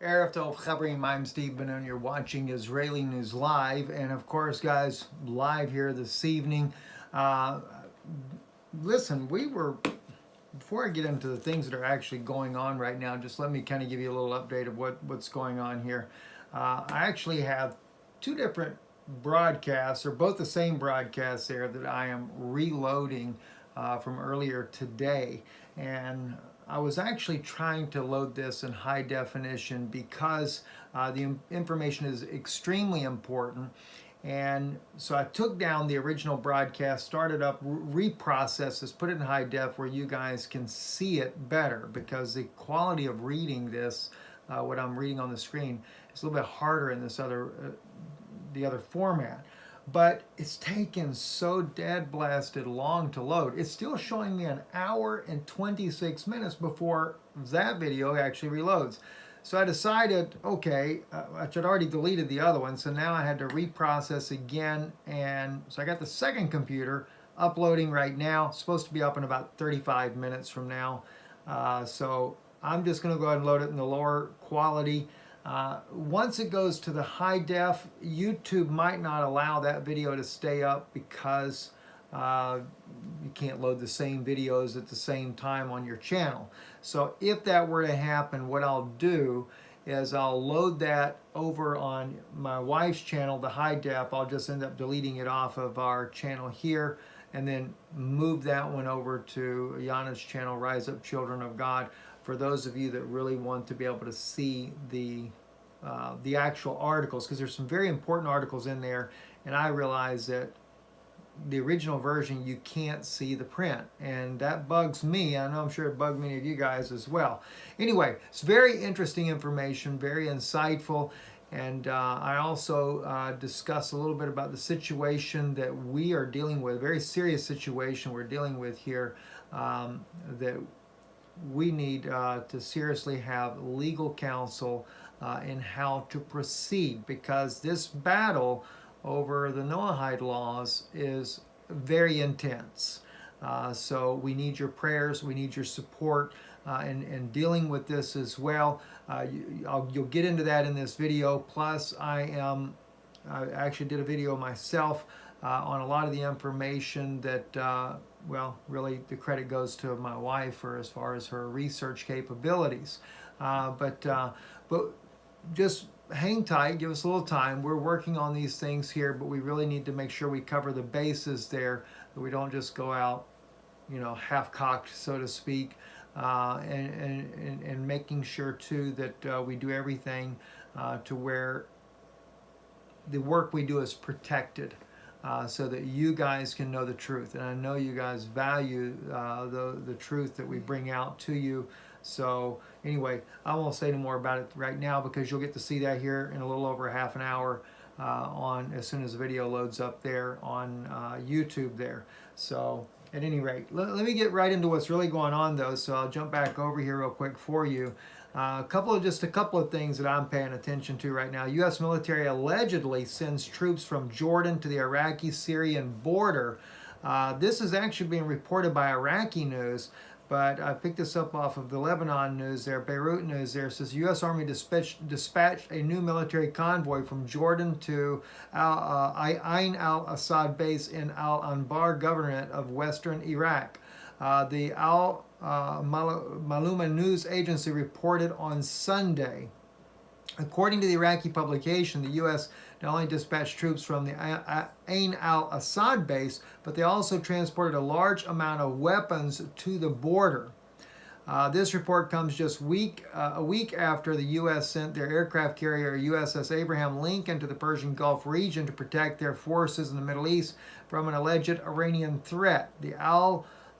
Erev Tov, Chabrim, I'm Steve Ben, and you're watching Israeli News Live. And of course, guys, live here this evening. Listen, before I get into the things that are actually going on right now, just let me kind of give you a little update of what's going on here. I actually have two different broadcasts, or both the same broadcasts there, that I am reloading from earlier today. And I was actually trying to load this in high definition because the information is extremely important. And so I took down the original broadcast, started up, reprocessed this, put it in high def where you guys can see it better, because the quality of reading this, what I'm reading on the screen, is a little bit harder in this the other format. But it's taken so dead blasted long to load. It's still showing me an hour and 26 minutes before that video actually reloads. So I decided, okay, I had already deleted the other one, so now I had to reprocess again. And so I got the second computer uploading right now. It's supposed to be up in about 35 minutes from now. So I'm just gonna go ahead and load it in the lower quality. Once it goes to the high def, YouTube might not allow that video to stay up because you can't load the same videos at the same time on your channel. So if that were to happen, what I'll do is I'll load that over on my wife's channel, the high def. I'll just end up deleting it off of our channel here and then move that one over to Yana's channel, Rise Up Children of God, for those of you that really want to be able to see the actual articles, because there's some very important articles in there, and I realize that the original version you can't see the print, and that bugs me. I know I'm sure it bugged many of you guys as well. Anyway, it's very interesting information, very insightful, and I also discuss a little bit about the situation that we are dealing with, a very serious situation we're dealing with here, that we need to seriously have legal counsel in how to proceed, because this battle over the Noahide laws is very intense. So we need your prayers, we need your support in dealing with this as well. You'll get into that in this video. Plus, I actually did a video myself on a lot of the information that, well, really the credit goes to my wife for as far as her research capabilities. But just hang tight, give us a little time. We're working on these things here, but we really need to make sure we cover the bases there, that we don't just go out, you know, half-cocked, so to speak, and making sure too that we do everything to where the work we do is protected, so that you guys can know the truth. And I know you guys value the truth that we bring out to you. So anyway, I won't say any more about it right now, because you'll get to see that here in a little over half an hour as soon as the video loads up there on YouTube there. So at any rate, let me get right into what's really going on though. So I'll jump back over here real quick for you. Just a couple of things that I'm paying attention to right now. U.S. military allegedly sends troops from Jordan to the Iraqi-Syrian border. This is actually being reported by Iraqi news, but I picked this up off of the Lebanon news there, Beirut news there. It says U.S. Army dispatched a new military convoy from Jordan to Ain al-Assad base in Al-Anbar governorate of western Iraq. The Maluma news agency reported on Sunday. According to the Iraqi publication, the U.S. not only dispatched troops from the Ain al-Assad base, but they also transported a large amount of weapons to the border. This report comes just a week after the U.S. sent their aircraft carrier USS Abraham Lincoln to the Persian Gulf region to protect their forces in the Middle East from an alleged Iranian threat. The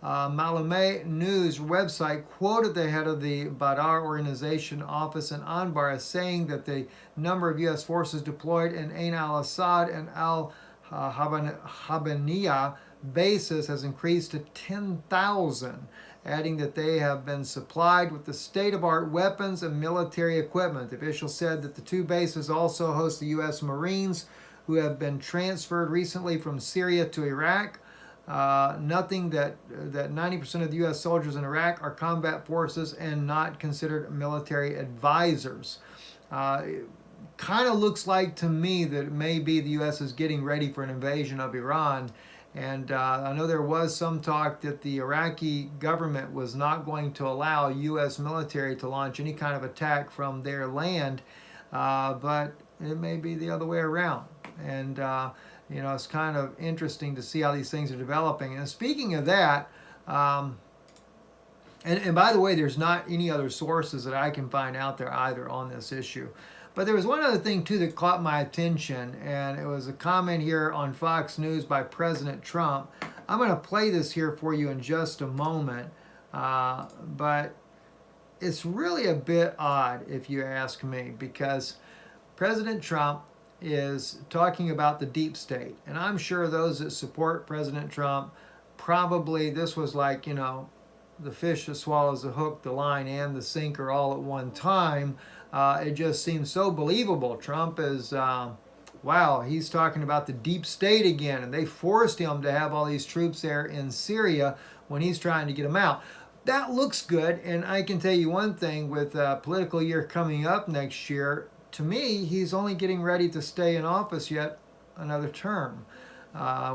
Maluma news website quoted the head of the Badr organization office in Anbar as saying that the number of U.S. forces deployed in Ain al-Assad and al-Habaniya bases has increased to 10,000, adding that they have been supplied with the state-of-the-art weapons and military equipment. The official said that the two bases also host the U.S. Marines, who have been transferred recently from Syria to Iraq. Nothing that 90% of the U.S. soldiers in Iraq are combat forces and not considered military advisors. Kind of looks like to me that maybe the U.S. is getting ready for an invasion of Iran. And I know there was some talk that the Iraqi government was not going to allow U.S. military to launch any kind of attack from their land, but it may be the other way around. And, you know, it's kind of interesting to see how these things are developing. And speaking of that, and by the way, there's not any other sources that I can find out there either on this issue. But there was one other thing, too, that caught my attention, and it was a comment here on Fox News by President Trump. I'm going to play this here for you in just a moment, but it's really a bit odd, if you ask me, because President Trump is talking about the deep state. And I'm sure those that support President Trump, probably this was like, you know, the fish that swallows the hook, the line, and the sinker all at one time. It just seems so believable. Trump is, wow, he's talking about the deep state again, and they forced him to have all these troops there in Syria when he's trying to get them out. That looks good, and I can tell you one thing, with a political year coming up next year, to me, he's only getting ready to stay in office yet another term,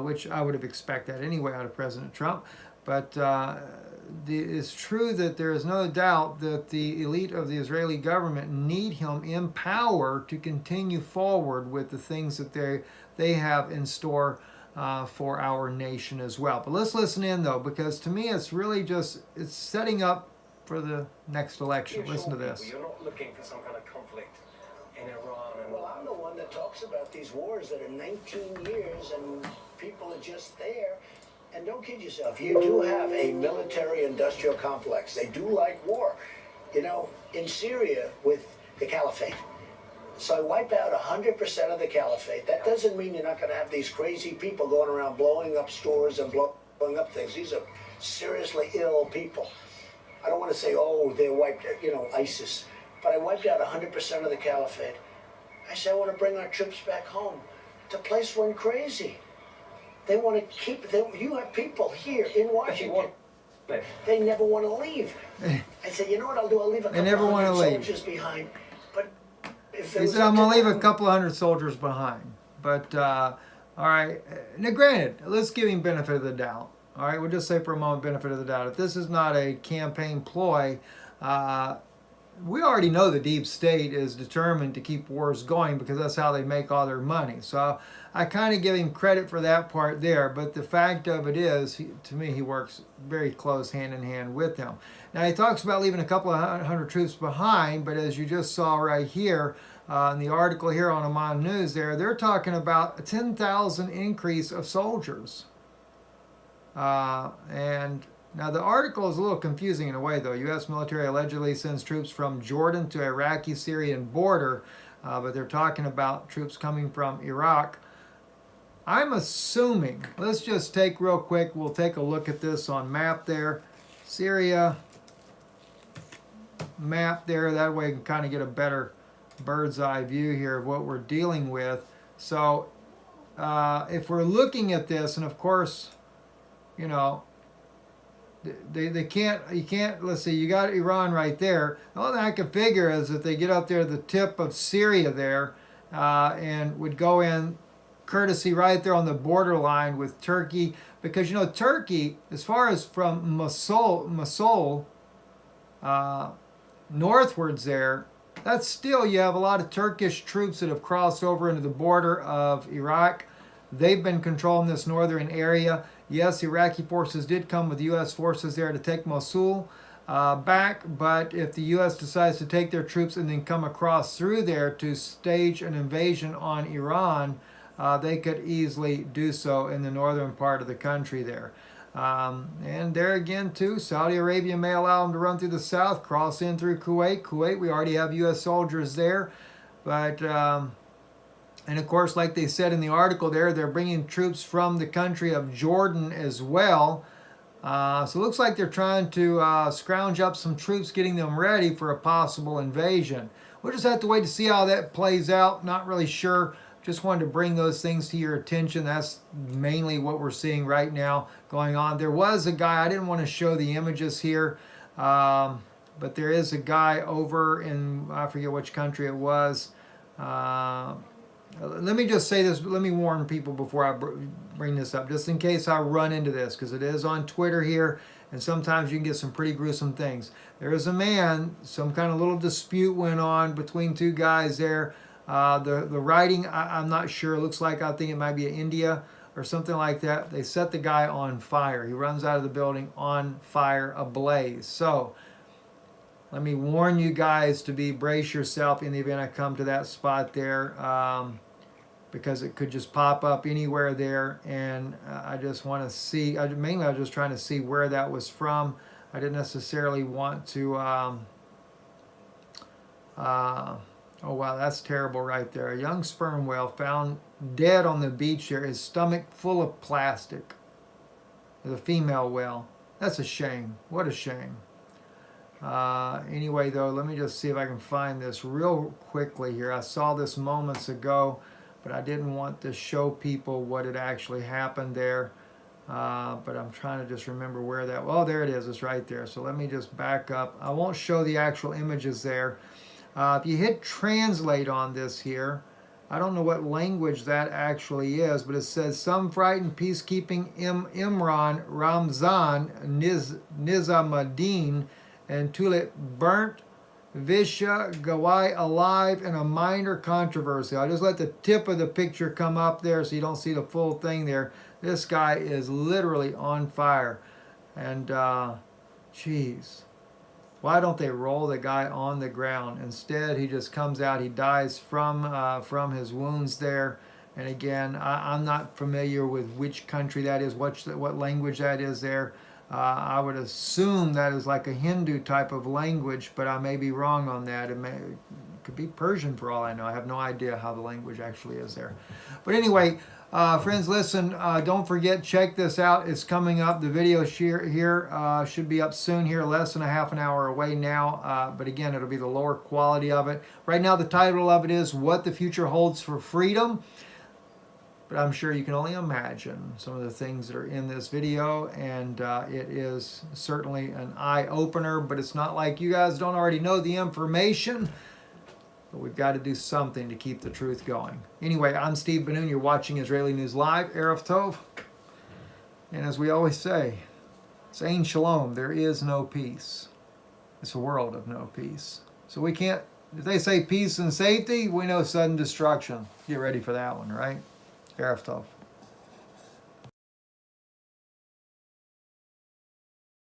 which I would have expected anyway out of President Trump. But it's true that there is no doubt that the elite of the Israeli government need him in power to continue forward with the things that they have in store for our nation as well. But let's listen in, though, because to me it's really just, it's setting up for the next election. Listen to this. You're not looking for some kind of conflict in Iran. And well, I'm the one that talks about these wars that are 19 years and people are just there. And don't kid yourself, you do have a military-industrial complex. They do like war. You know, in Syria with the caliphate. So I wipe out 100% of the caliphate. That doesn't mean you're not going to have these crazy people going around blowing up stores and blowing up things. These are seriously ill people. I don't want to say, oh, they're wiped, you know, ISIS. But I wiped out 100% of the caliphate. I said, I want to bring our troops back home. The place went crazy. They want to keep them. You have people here in Washington. They never want to leave. I said, you know what I'll do? I'll leave a couple hundred soldiers behind. But if he said, I'm going to leave a couple of hundred soldiers behind. But, all right. Now, granted, let's give him benefit of the doubt. All right, we'll just say for a moment benefit of the doubt. If this is not a campaign ploy, we already know the deep state is determined to keep wars going because that's how they make all their money. So I kind of give him credit for that part there. But the fact of it is, to me, he works very close hand in hand with them. Now, he talks about leaving a couple of hundred troops behind, but as you just saw right here in the article here on Amman News there, they're talking about a 10,000 increase of soldiers. And now the article is a little confusing in a way, though. U.S. military allegedly sends troops from Jordan to Iraqi-Syrian border, but they're talking about troops coming from Iraq. I'm assuming, let's just take real quick, we'll take a look at this on map there. Syria, map there, that way we can kind of get a better bird's eye view here of what we're dealing with. So if we're looking at this, and of course, you know, they can't, you can't, let's see, you got Iran right there. The only thing I can figure is if they get up there to the tip of Syria there and would go in courtesy right there on the borderline with Turkey, because, you know, Turkey, as far as from Mosul northwards there, that's still, you have a lot of Turkish troops that have crossed over into the border of Iraq. They've been controlling this northern area. Yes, Iraqi forces did come with U.S. forces there to take Mosul back, but if the U.S. decides to take their troops and then come across through there to stage an invasion on Iran, they could easily do so in the northern part of the country there. And there again, too, Saudi Arabia may allow them to run through the south, cross in through Kuwait. Kuwait, we already have U.S. soldiers there, but... and of course, like they said in the article there, they're bringing troops from the country of Jordan as well. So it looks like they're trying to scrounge up some troops, getting them ready for a possible invasion. We'll just have to wait to see how that plays out. Not really sure. Just wanted to bring those things to your attention. That's mainly what we're seeing right now going on. There was a guy, I didn't want to show the images here, but there is a guy over in, I forget which country it was. Let me just say this, let me warn people before I bring this up, just in case I run into this, because it is on Twitter here, and sometimes you can get some pretty gruesome things. There is a man, some kind of little dispute went on between two guys there. The writing, I'm not sure, it looks like, I think it might be in India or something like that. They set the guy on fire. He runs out of the building on fire, ablaze. So, let me warn you guys to brace yourself in the event I come to that spot there, because it could just pop up anywhere there, and I just want to see, mainly I was just trying to see where that was from. I didn't necessarily want to, oh wow, that's terrible right there. A young sperm whale found dead on the beach there, his stomach full of plastic. The female whale. That's a shame. What a shame. Anyway, though, let me just see if I can find this real quickly here. I saw this moments ago, but I didn't want to show people what had actually happened there. But I'm trying to just remember where that, oh, there it is. It's right there. So let me just back up. I won't show the actual images there. If you hit translate on this here, I don't know what language that actually is, but it says some frightened peacekeeping Imran Ramzan Nizamuddin and Tulip burnt Visha Gawai alive in a minor controversy. I'll just let the tip of the picture come up there so you don't see the full thing there. This guy is literally on fire. And, geez, why don't they roll the guy on the ground? Instead, he just comes out. He dies from his wounds there. And again, I'm not familiar with which country that is, what language that is there. I would assume that is like a Hindu type of language, but I may be wrong on that. It could be Persian for all I know. I have no idea how the language actually is there. But anyway, friends, listen, don't forget, check this out. It's coming up. The video here should be up soon here, less than a half an hour away now. But again, it'll be the lower quality of it. Right now, the title of it is What the Future Holds for Freedom. But I'm sure you can only imagine some of the things that are in this video, and it is certainly an eye-opener, but it's not like you guys don't already know the information, but we've got to do something to keep the truth going. Anyway, I'm Steve Benoon. You're watching Israeli News Live, Erev Tov, and as we always say, Zayin Shalom, there is no peace. It's a world of no peace. So we can't, if they say peace and safety, we know sudden destruction. Get ready for that one, right? Erev Tov.